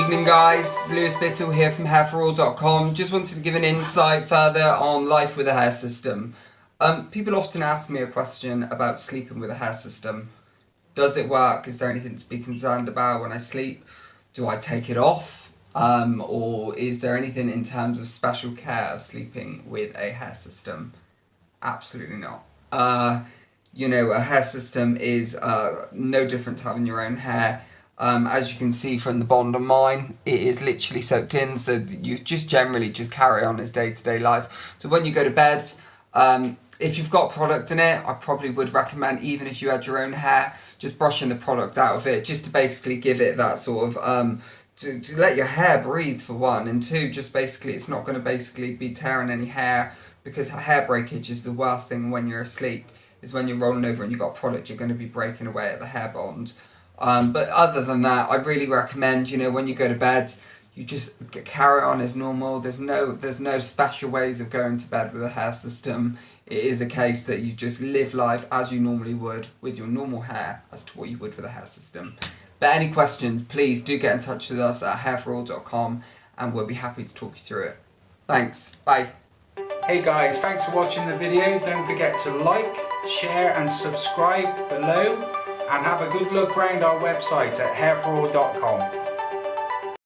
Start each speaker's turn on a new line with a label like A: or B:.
A: Evening guys, it's Lewis Bittle here from hairforall.com. Just wanted to give an insight further on life with a hair system. People often ask me a question about sleeping with a hair system. Does it work? Is there anything to be concerned about when I sleep? Do I take it off? Or is there anything in terms of special care of sleeping with a hair system? Absolutely not. A hair system is no different to having your own hair. As you can see from the bond on mine, it is literally soaked in, so you just generally just carry on as day-to-day life. So when you go to bed, if you've got product in it, I probably would recommend, even if you had your own hair, just brushing the product out of it, just to basically give it that sort of, to let your hair breathe for one, and two, just basically it's not going to basically be tearing any hair, because hair breakage is the worst thing when you're asleep, is when you're rolling over and you've got product, you're going to be breaking away at the hair bond. But other than that, I really recommend, when you go to bed, you just carry on as normal. There's no special ways of going to bed with a hair system. It is a case that you just live life as you normally would with your normal hair as to what you would with a hair system. But any questions, please do get in touch with us at hairforall.com and we'll be happy to talk you through it. Thanks. Bye.
B: Hey guys, thanks for watching the video. Don't forget to like, share and subscribe below. And have a good look around our website at hairforall.com.